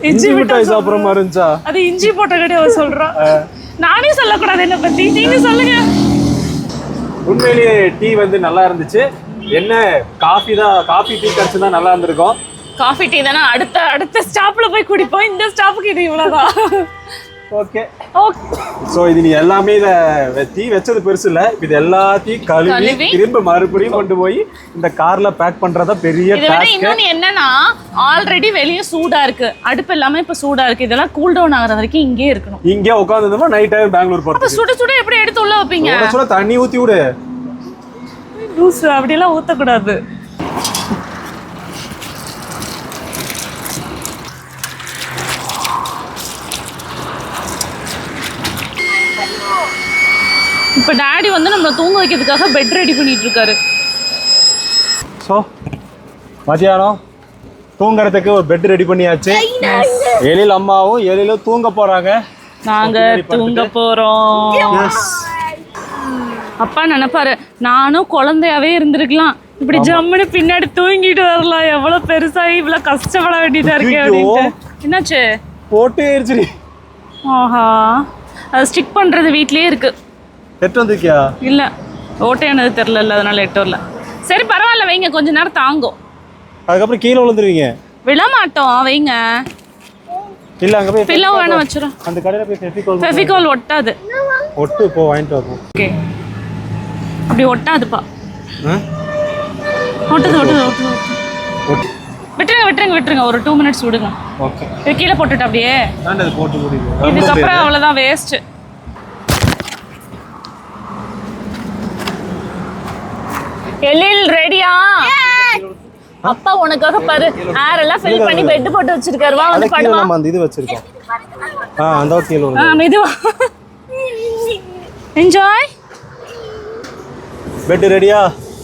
இஞ்சி மிட்டாய் சாப்பிட்ற மாதிரி இருந்துச்சா? அது இஞ்சி போட்ட கடை அவ சொல்றான். நானே சொல்லக்கூடாது என்ன பத்தி, நீங்க சொல்லுங்க. உண்மையிலேயே டீ வந்து நல்லா இருந்துச்சு. என்ன காஃபி டீ கிடைச்சுதான் நல்லா இருந்திருக்கும். காஃபி டீ தானே அடுத்த ஸ்டாப்ல போய் குடிப்போம். இந்த ஸ்டாப்புக்கு இது இவ்வளவுதான். ஓகே. சோ இது நீ எல்லாமே டீ வச்சது பெருசு இல்ல. இது எல்லாத்தையும் கழுவி திரும்ப மறுபடியும் கொண்டு போய் இந்த கார்ல பேக் பண்றதா பெரிய டாஸ்க். இன்னொன்னு என்னன்னா, ஆல்ரெடி வெளியே சூடா இருக்கு, அடுப்பு எல்லாமே இப்ப சூடா இருக்கு. இதெல்லாம் கூல் டவுன் ஆகுற வரைக்கும் இங்கே இருக்கணும். இங்கே உட்காந்துருந்தோம்னா நைட் டைம் பெங்களூர் போறோம். அப்ப சுட சுட எப்படி எடுத்து உள்ள வைப்பீங்க? சுட தண்ணி ஊத்தி விடு. லூஸ், அப்படியெல்லாம் ஊத்தக்கூடாது. இப்ப டாடி வந்து நம்ம தூங்க வைக்கிறதுக்காக பெட் ரெடி பண்ணிட்டு இருக்காரு. ஸோ மதியானம் தூங்குறதுக்கு ஒரு பெட் ரெடி பண்ணியாச்சு. எழில் அம்மாவும் எழிலும் தூங்க போறாங்க. நாங்க தூங்க போறோம். அப்பா நினைப்பாரு, நானும் குழந்தையாவே இருந்திருக்கலாம், இப்படி ஜம்முன்னு பின்னாடி தூங்கிட்டு வரலாம், எவ்வளவு பெருசாகி இவ்வளவு கஷ்டப்பட வேண்டியதா இருக்கு அப்படின்ட்டு. என்னாச்சு? போட்டு ஏறிச்சிரி. ஆஹா, அது ஸ்டிக் பண்றது வீட்லயே இருக்கு. எட்டு வந்துருக்கியா? இல்ல, ஓட்டையானது தெரியல, அதனால எட்டு வரல. சரி பரவாயில்ல, வைங்க, கொஞ்ச நேரம் தாங்கும். அதுக்கப்புறம் கீழே விழுந்துருவீங்க. விழ மாட்டோம், வைங்க. இல்ல அங்க போய் பில்லோ வேணா வச்சிரும். அந்த கடையில போய் ஃபெவிகால் ஒட்டாது. ஒட்டு போ, வாங்கிட்டு வா. ஓகே, அப்படி ஒட்டாதுப்பா. ஒட்டுது. விட்டுருங்க, ஒரு 2 மினிட்ஸ் விடுங்க. ஓகே, இது கீழே போட்டுட்டு அப்படியே அது போட்டு முடியுது. இதுக்கப்புறம் அவ்வளோதான், வேஸ்ட். எழில் ரெடியா? அப்பா உனக்காக பாரு, ஏர் எல்லாம் ஃபில் பண்ணி பெட் போட்டு வச்சிருக்காரு. வா வந்து படுமா. நம்ம அந்த இது வச்சிருக்கோம். அந்த கீழ வந்து மெதுவா என்ஜாய். பெட் ரெடியா?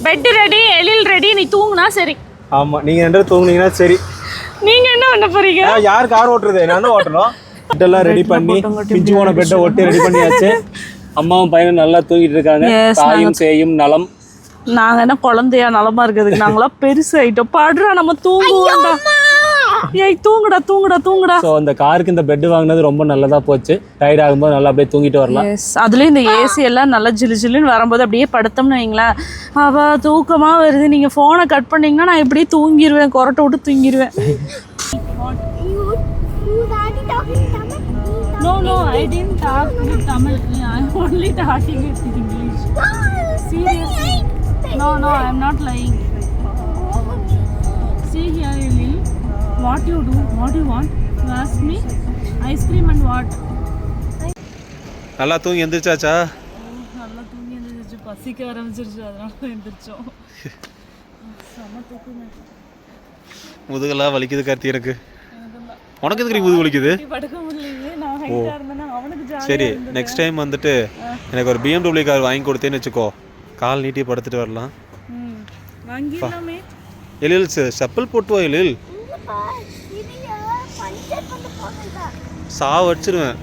பெட் ரெடி, எழில் ரெடி. நீ தூங்குனா சரி. ஆமா, நீங்க ரெண்டு பேரும் தூங்குனீங்கன்னா சரி. நீங்க என்ன பண்ண போறீங்க? யார் கார் ஓட்டுறது? நான் தான் ஓட்டணும். பெட் எல்லாம் ரெடி பண்ணி பிஞ்சு போன பெட்டை ஒட்டி ரெடி பண்ணியாச்சு. அம்மாவும் பையனும் நல்லா தூங்கிட்டு இருக்காங்க. தாயும் சேயும் நலம். நாங்க என்ன குழந்தையா நலமா இருக்கிறதுக்கு? நாங்களாம் பெருசு ஆயிட்டோம். பாடுறா, நம்ம தூங்குவோம்டா. ஏய் தூங்குடா. ஸோ அந்த காருக்கு இந்த பெட் வாங்கினது ரொம்ப நல்லதா போச்சு. டயர்ட் ஆகும்போது நல்லா அப்படியே தூங்கிட்டு வரலாம். அதுலயும் இந்த ஏசி எல்லாம் நல்லா ஜில்லுன்னு வரும்போது அப்படியே படுத்தோம்னு வைங்களேன், அவ தூக்கமா வருது. நீங்க போனை கட் பண்ணீங்கன்னா நான் இப்படியே தூங்கிடுவேன், கொரட்டை விட்டு தூங்கிடுவேன். No, I didn't talk with Tamil. I'm only talking with English. Seriously. No, I'm not lying. See here, Lily. What you do? What you want? You ask me. Ice cream and what? நல்லா தூங்கி எந்திரிச்சாச்சா? நல்லா தூங்கி எந்திரிச்சு, பசிக்க ஆரம்பிச்சிருச்சு, அதனால எந்திரிச்சோம். செம தூக்குங்க. முதுகெல்லாம் வலிக்குது கார்த்தி. எனக்கு உனக்கு எதுக்கு முதுகு வலிக்குது? படுக்க முடியலையே, நான் ஹைட்டா இருந்தேன்னா அவனுக்கு ஜாலியா. சரி, நெக்ஸ்ட் டைம் வந்துட்டு எனக்கு ஒரு BMW கார் வாங்கி கொடுத்தேன்னு வச்சுக்கோ, கால் நீட்டி படுத்துட்டு வரலாம். வாங்கிடலாமே. எழில் செப்பல் போட்டு வா. எழில் சாவ வச்சிருவேன்.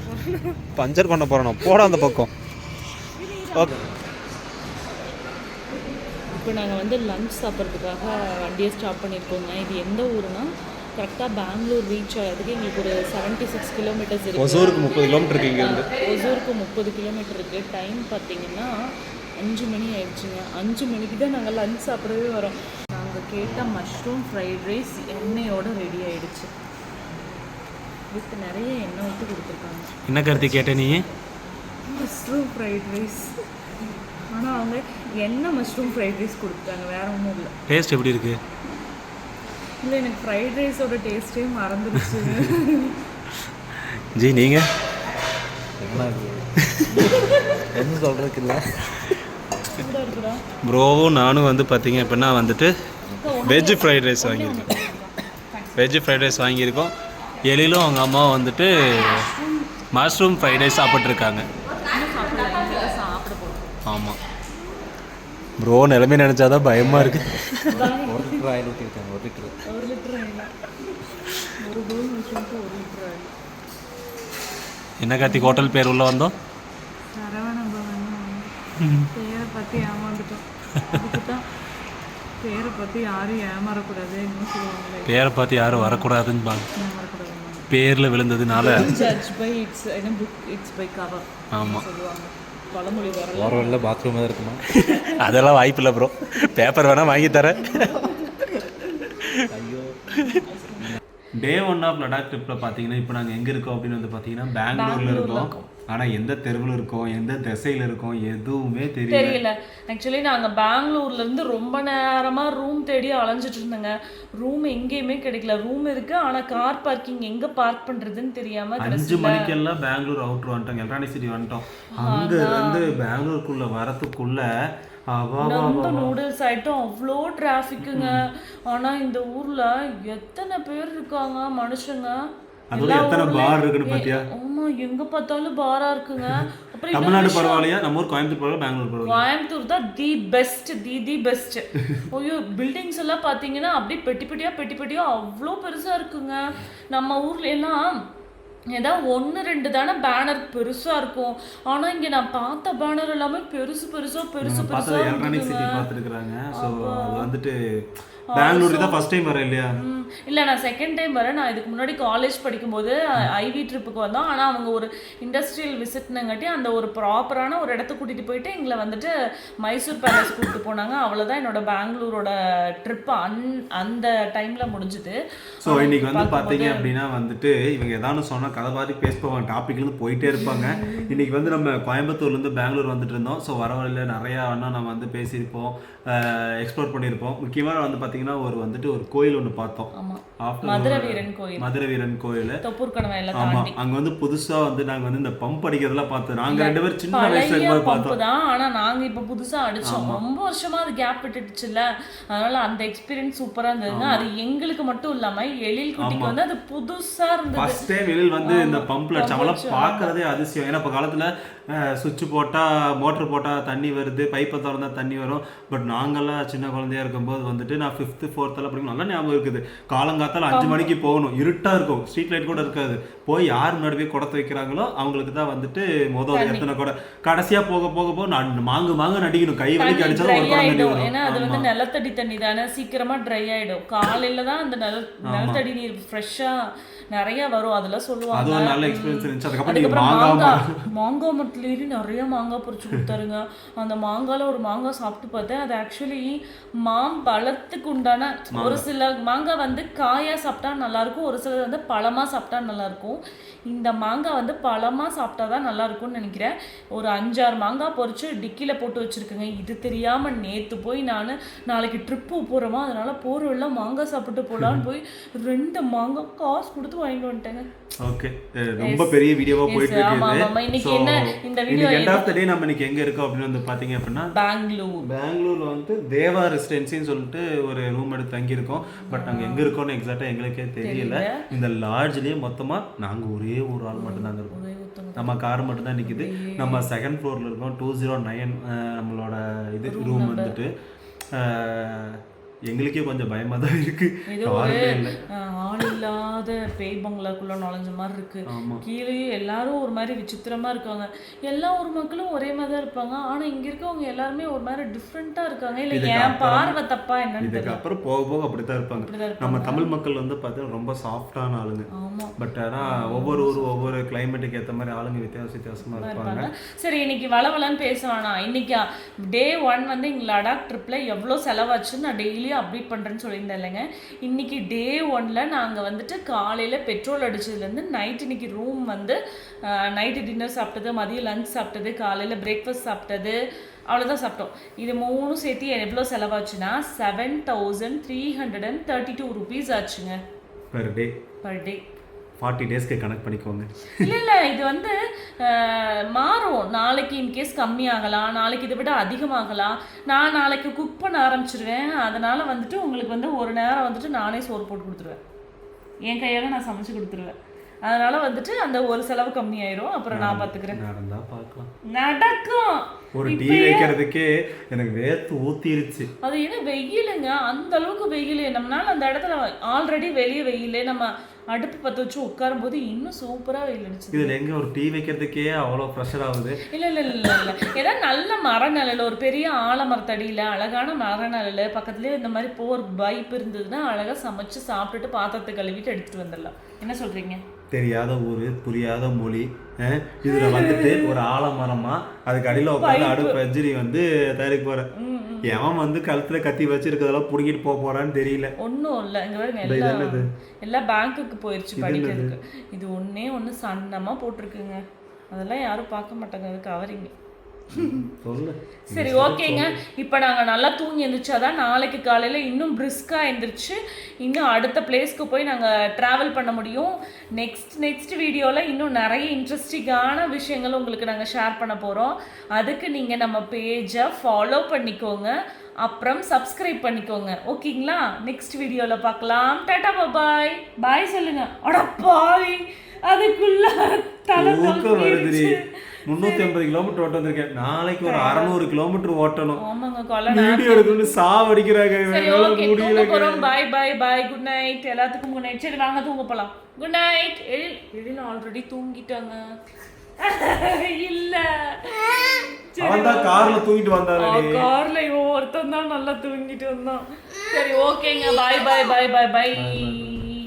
பஞ்சர் பண்ண போறேன். போட அந்த பக்கம். ஓகே, இப்போ நாங்கள் வந்து லஞ்ச் சாப்பிட்றதுக்காக வண்டியை ஸ்டாப் பண்ணியிருக்கோங்க. இது எந்த ஊருன்னா கரெக்டாக பெங்களூர் ரீச் ஆகிறதுக்கு எங்களுக்கு ஒரு 76 கிலோமீட்டர்ஸ் இருக்குது. ஒசூருக்கு 30 கிலோமீட்டர் இருக்குது இங்கேருந்து. ஒசூருக்கு 30 கிலோமீட்டர் இருக்குது. டைம் பார்த்தீங்கன்னா 5 மணி ஆயிடுச்சுங்க. 5 மணிக்கு தான் நாங்கள் லஞ்ச் சாப்பிடவே வரோம். நாங்கள் கேட்ட மஷ்ரூம் ஃப்ரைட் ரைஸ் எண்ணெயோடு ரெடி ஆகிடுச்சு. வித் நிறைய எண்ணெய் ஊற்றி கொடுத்துருக்காங்க. என்ன கருத்து கேட்ட நீ? Mushroom fried rice. ஆனால் அவங்க எண்ணெய் மஷ்ரூம் ஃப்ரைட் ரைஸ் கொடுத்தாங்க, வேறு ஒன்றும் இல்லை. டேஸ்ட் எப்படி இருக்குது? இல்லை, எனக்கு ஃப்ரைட் ரைஸோட டேஸ்ட்டே மறந்துடுச்சு. ஜி நீங்கள் என்ன சொல்கிறதுக்கு இல்லை. ப்ரோவும் நானும் வந்து பார்த்தீங்க அப்படின்னா வந்துட்டு வெஜ் ஃப்ரைட் ரைஸ் வாங்கியிருக்கோம். வெஜ் ஃப்ரைட் ரைஸ் வாங்கியிருக்கோம். எழிலும் அவங்க அம்மா வந்துட்டு மஷ்ரூம் ஃப்ரைட் ரைஸ் சாப்பிட்ருக்காங்க. ஆமாம் ப்ரோ, நிலைமை நினச்சாதான் பயமாக இருக்குது. 1 லிட்டர் ஆயில் ஊற்றிருக்காங்க. 1 லிட்டர் என்ன கார்த்திக் ஹோட்டல் பேர் உள்ள வந்தோம்? பேரை பற்றி ஏமாந்துட்டோம். அதுக்கு தான் பேரை பற்றி யாரும் ஏமாறக்கூடாதுன்னு சொல்லுவாங்களே. பேரை பார்த்து யாரும் வரக்கூடாதுன்னு பாங்க. ஏமாறக்கூடாது. பேரில் விழுந்ததுனால judge by its book its by cover. ஆமாம் சொல்லுவாங்க. பழமொழி வரல. ஓரவல்ல பாத்ரூம் தான் இருக்குமா? அதெல்லாம் வாய்ப்பு இல்லை ப்ரோ. பேப்பர் வேணால் வாங்கி தரேன். ஐயோ. டே 1 ஆஃப் லடாக் ட்ரிப்பில் பார்த்தீங்கன்னா இப்போ நாங்கள் எங்கே இருக்கோம் அப்படின்னு வந்து பார்த்தீங்கன்னா பெங்களூரில் இருக்கோம். ஆனால் எந்த தெருவில் இருக்கோம், எந்த திசையில் இருக்கோம் எதுவுமே தெரியல. ஆக்சுவலி நாங்கள் பெங்களூர்லேருந்து ரொம்ப நேரமாக ரூம் தேடி அலைஞ்சிட்டு இருந்தோங்க. ரூம் எங்கேயுமே கிடைக்கல. ரூம் இருக்குது, ஆனால் கார் பார்க்கிங் எங்கே பார்க் பண்ணுறதுன்னு தெரியாமல் 5 மணிக்கெல்லாம் பெங்களூர் அவுட்ரு வந்துட்டோம். எலக்ட்ரானிக் சிட்டி வந்துட்டோம். அங்கேருந்து பெங்களூருக்குள்ளே வரத்துக்குள்ளே நம்ம நூடுல்ஸ் ஐட்டம் அவ்வளோ டிராஃபிக்குங்க. ஆனால் இந்த ஊரில் எத்தனை பேர் இருக்காங்க மனுஷங்க. எத்தனை பார் இருக்குன்னு பாத்தியா? ஆமா, எங்க பார்த்தாலும் பாரா இருக்குங்க. அப்புறம் தமிழ்நாடு பரவாயில்லையா? நம்ம ஊர் கோயம்புத்தூர் பரவாயில்ல, பெங்களூர் பரவாயில்ல? கோயம்புத்தூர் தான் தி பெஸ்ட். ஐயோ, பில்டிங்ஸ் எல்லாம் பார்த்தீங்கன்னா அப்படியே பெட்டி பெட்டியா அவ்வளோ பெருசா இருக்குங்க. நம்ம ஊர்ல எல்லாம் ஏதாவது 1-2 தானே பேனர் பெருசா இருக்கும். ஆனா இங்க நான் பார்த்த பேனர் எல்லாமே பெருசா எலக்ட்ரானிக் சிட்டி பார்த்துருக்குறாங்க. ஸோ அது வந்துட்டு பெங்களூருக்கு தான் ஃபர்ஸ்ட் டைம் வரேன் இல்லையா? இல்லை, நான் செகண்ட் டைம் வரேன். நான் இதுக்கு முன்னாடி காலேஜ் படிக்கும்போது ஐவி ட்ரிப்புக்கு வந்தோம். ஆனால் அவங்க ஒரு இண்டஸ்ட்ரியல் விசிட்னுங்காட்டி அந்த ஒரு ப்ராப்பரான ஒரு இடத்த கூட்டிகிட்டு போயிட்டு எங்களை வந்துட்டு மைசூர் பேலஸ் கூப்பிட்டு போனாங்க. அவ்வளோதான் என்னோட பெங்களூரோட ட்ரிப்பு அந்த டைமில் முடிஞ்சுது. ஸோ இன்னைக்கு வந்து பார்த்தீங்க அப்படின்னா வந்துட்டு இவங்க ஏதாவது சொன்னால் கதை மாதிரி பேசுவாங்க, டாப்பிக்லேருந்து போயிட்டே இருப்பாங்க. இன்னைக்கு வந்து நம்ம கோயம்புத்தூர்லேருந்து பெங்களூர் வந்துட்டு இருந்தோம். ஸோ வர வழியில் நிறையா நம்ம வந்து பேசியிருப்போம், எக்ஸ்ப்ளோர் பண்ணியிருப்போம். முக்கியமாக வந்து பார்த்தீங்கன்னா ஒரு கோயில் ஒன்று பார்த்தோம். மதுரை வீரன் கோயில் ஆமா. அங்க வந்து புதுசா வந்து நாங்க வந்து இந்த பம்ப் அடிக்கிறதெல்லாம் பார்த்தோம். நாங்க 2 பேரும் சின்ன வயசுல இருக்கும்போது பார்த்தோம். ஆனா நாங்க இப்ப புதுசா அடிச்சோம். ரொம்ப வருஷமா அது கேப் விட்டுடுச்சுல, அதனால அந்த எக்ஸ்பீரியன்ஸ் சூப்பரா இருந்ததுங்க. அது எங்களுக்கு மட்டும் இல்லாம எழில் குட்டிக்கு வந்து அது புதுசா இருந்தது. ஃபர்ஸ்ட் டைம் எழில் வந்து இந்த பம்ப்ல அடிச்சாவெல்லாம் பார்க்கறதே அதிசயம். ஏன்னா இப்ப காலத்துல சுவிட்ச் போட்டா மோட்டர் போட்டா தண்ணி வருது, பைப்பை திறந்தா தண்ணி வரும். பட் நாங்கெல்லாம் சின்ன குழந்தையா இருக்கும்போது வந்துட்டு நான் 5th 4th படிக்கும் நல்லா ஞாபகம் இருக்குது. காலங்காத்தால 5 மணிக்கு போகணும், இருட்டா இருக்கும், ஸ்ட்ரீட் லைட் கூட இருக்காது. போய் யார் முன்னாடி போய் குடத்தை வைக்கிறாங்களோ அவங்களுக்கு தான் வந்துட்டு முதல் எத்தனை கூட. கடைசியா போக போக போக மாங்கு நடிக்கணும், கை வலிக்கு அடிச்சாலும் ஒரு குடம் தண்ணி வரும். ஏன்னா அது வந்து நிலத்தடி தண்ணி தானே, சீக்கிரமா ட்ரை ஆயிடும். காலையில தான் அந்த நிலத்தடி நீர் ஃப்ரெஷ்ஷா நிறைய வரும். அதெல்லாம் சொல்லுவாங்க. அது ஒரு நல்ல எக்ஸ்பீரியன்ஸ் இருந்துச்சு. அதுக்கப்புறம் மாங்காய் மரத்துலேயே நிறைய மாங்காய் பொறிச்சு கொடுத்தாருங்க. அந்த மாங்காயில் ஒரு மாங்காய் சாப்பிட்டு பார்த்தேன். அது ஆக்சுவலி மாம்பழத்துக்கு உண்டான ஒரு சில மாங்காய் வந்து காயாக சாப்பிட்டா நல்லாயிருக்கும், ஒரு சிலர் வந்து பழமாக சாப்பிட்டா நல்லாயிருக்கும். இந்த மாங்காய் வந்து பழமாக சாப்பிட்டா தான் நல்லாயிருக்கும்னு நினைக்கிறேன். ஒரு 5-6 மாங்காய் பொறிச்சு டிக்கியில் போட்டு வச்சுருக்கேங்க. இது தெரியாமல் நேற்று போய் நான் நாளைக்கு ட்ரிப்பு போகிறோமா, அதனால் போகிறவெல்லாம் மாங்காய் சாப்பிட்டு போகலான்னு போய் 2 மாங்காய் காசு கொடுத்து வாங்கிட்டு வந்துட்டேங்க. ஓகே, ரொம்ப பெரிய வீடியோவா போயிட்டு இருக்கு. இன்னைக்கு என்ன இந்த வீடியோ எண்ட் ஆஃப் தி டே நம்ம இன்னைக்கு எங்க இருக்கோம் அப்படின்னு வந்து பாத்தீங்க அப்படின்னா பெங்களூர்ல வந்து தேவா ரெசிடென்சின்னு சொல்லிட்டு ஒரு ரூம் எடுத்து தங்கி இருக்கோம். பட் நாங்க எங்க இருக்கோம்னு எக்ஸாக்ட்டா எங்களுக்கே தெரியல. இந்த லாட்ஜ்லயே மொத்தமா நாங்க ஒரே ஒரு ஆள் மட்டும் தான் இருக்கோம். நம்ம கார் மட்டும் தான் நிக்குது. நம்ம 2nd ஃப்ளோர்ல இருக்கோம். 209 நம்மளோட இது ரூம் வந்துட்டு எங்களுக்கே கொஞ்சம் பயமா தான் இருக்கு. ஏதோ ஒரு ஆள் இல்லாத பேய் பங்களாக்குள்ள நுழைஞ்ச மாதிரி இருக்கு. கீழே எல்லாரும் ஒரு மாதிரி விசித்திரமா இருக்காங்க. எல்லா ஊர் மக்களும் ஒரே மாதிரி தான் இருப்பாங்க. ஆனா இங்க இருக்கவங்க எல்லாருமே ஒரு மாதிரி டிஃப்ரெண்டா இருக்காங்க. இல்ல என் பார்வை தப்பா என்னன்னு இதுக்கு அப்புறம் போக போக அப்படித்தான் இருப்பாங்க. நம்ம தமிழ் மக்கள் வந்து பார்த்தீங்கன்னா ரொம்ப சாஃப்டான ஆளுங்க. பட் ஆனா ஒவ்வொரு ஊர் ஒவ்வொரு கிளைமேட்டுக்கு ஏற்ற மாதிரி ஆளுங்க வித்தியாசமா இருப்பாங்க. சரி, இன்னைக்கு வளவலன்னு பேச வேணாம். இன்னைக்கு டே 1 வந்து இங்க லடாக் ட்ரிப்ல எவ்வளவு செலவாச்சுன்னு நான் டெய்லியும் அப்டேட் பண்றேன்னு சொல்லியிருந்தேன் இல்லைங்க. இன்னைக்கு டே 1ல நாங்க வந்துட்டு காலையில பெட்ரோல் அடிச்சதுல இருந்து நைட் இன்னைக்கு ரூம் வந்து நைட்டு டின்னர் சாப்பிட்டது, மதியம் லஞ்ச் சாப்பிட்டது, காலையில பிரேக்ஃபாஸ்ட் சாப்பிட்டது, அவ்வளோதான் சாப்பிட்டோம். இது மூணும் சேர்த்து எவ்வளோ செலவாச்சுன்னா 7332 rupees ஆச்சுங்க பர் டே. 40 டேஸ்க்கு கனெக்ட் பண்ணிக்கோங்க. இல்லை இது வந்து மாறும். நாளைக்கு இன்கேஸ் கம்மியாகலாம், நாளைக்கு இதை விட அதிகமாகலாம். நான் நாளைக்கு குக் பண்ண ஆரம்பிச்சிருவேன். அதனால வந்துட்டு உங்களுக்கு வந்து ஒரு நேரம் வந்துட்டு நானே சோறு போட்டு கொடுத்துருவேன். என் கையால் நான் சமைச்சு கொடுத்துருவேன். அதனால வந்துட்டு அந்த ஒரு செலவு கம்மியாயிரும். அப்புறம் நான் பார்த்துக்கிறேன். நடந்தா பார்க்கலாம். நடக்கும். ஒரு டீ வைக்கிறதுக்கே எனக்கு வேர்த்து ஊத்திருச்சு. அது என்ன வெயிலுங்க, அந்த அளவுக்கு வெயில். நம்மளால அந்த இடத்துல ஆல்ரெடி வெளியே வெயில், நம்ம அடுப்பு பற்ற வச்சு உட்காரும் போது இன்னும் சூப்பரா வெயில் அடிச்சு. இதுல எங்க ஒரு டீ வைக்கிறதுக்கே அவ்வளவு ப்ரெஷர் ஆகுது. இல்ல ஏதாவது நல்ல மர நிழல், ஒரு பெரிய ஆலமரத்தடியில அழகான மர நிழல் பக்கத்துலயே இந்த மாதிரி போர் பைப் இருந்ததுன்னா அழகா சமைச்சு சாப்பிட்டுட்டு பாத்திரத்தை கழுவிட்டு எடுத்துட்டு வந்துடலாம். என்ன சொல்றீங்க? தெரியாத ஊரு, புரியாத மொழி, இதுல வந்துட்டு ஒரு ஆலமரமா அதுக்கு அடியில உட்காந்து அடுப்பு வச்சு நீ வந்து தயாரிக்க போற. எவன் வந்து கழுத்துல கத்தி வச்சிருக்கிறதெல்லாம் புடுங்கிட்டு போறான்னு தெரியல. ஒன்றும் இல்லை. இங்க பாருங்க, எல்லாம் பேங்க்குக்கு போயிடுச்சு படிக்கிறதுக்கு. இது ஒண்ணு சன்னமா போட்டிருக்குங்க. அதெல்லாம் யாரும் பார்க்க மாட்டாங்க. அது கவரிங்க. சரி, ஓகேங்க. இப்போ நாங்கள் நல்லா தூங்கி எழுந்திரிச்சாதான் நாளைக்கு காலையில் இன்னும் பிரிஸ்காக எழுந்திரிச்சு இன்னும் அடுத்த பிளேஸ்க்கு போய் நாங்கள் ட்ராவல் பண்ண முடியும். நெக்ஸ்ட் வீடியோவில் இன்னும் நிறைய இன்ட்ரெஸ்டிங்கான விஷயங்கள் உங்களுக்கு நாங்கள் ஷேர் பண்ண போகிறோம். அதுக்கு நீங்கள் நம்ம பேஜை ஃபாலோ பண்ணிக்கோங்க, அப்புறம் சப்ஸ்கிரைப் பண்ணிக்கோங்க. ஓகேங்களா? நெக்ஸ்ட் வீடியோவில் பார்க்கலாம். டாடா பாய். பாய் சொல்லுங்க. அடப்பாவி, அதுக்குள்ள தலை வருது. 350 கிலோமீட்டர் ஓட்ட வந்திருக்கேன். நாளைக்கு ஒரு 600 கிலோமீட்டர் ஓட்டணும். ஆமாங்க, வீடியோ எடுக்கணும்னு சாவடிக்கிறாங்க. பாய் பாய் பாய். குட் நைட் எல்லாத்துக்கும். Good night. சரி வாங்க தூங்க போலாம். Good night. எழில் ஆல்ரெடி தூங்கிட்டாங்க. இல்ல, அவன் தான் கார்ல தூங்கிட்டு வந்தாரு. கார்ல இவன் ஒருத்தன் தான் நல்லா தூங்கிட்டு வந்தான். சரி, ஓகேங்க. பாய் பாய் பாய் பாய் பாய்.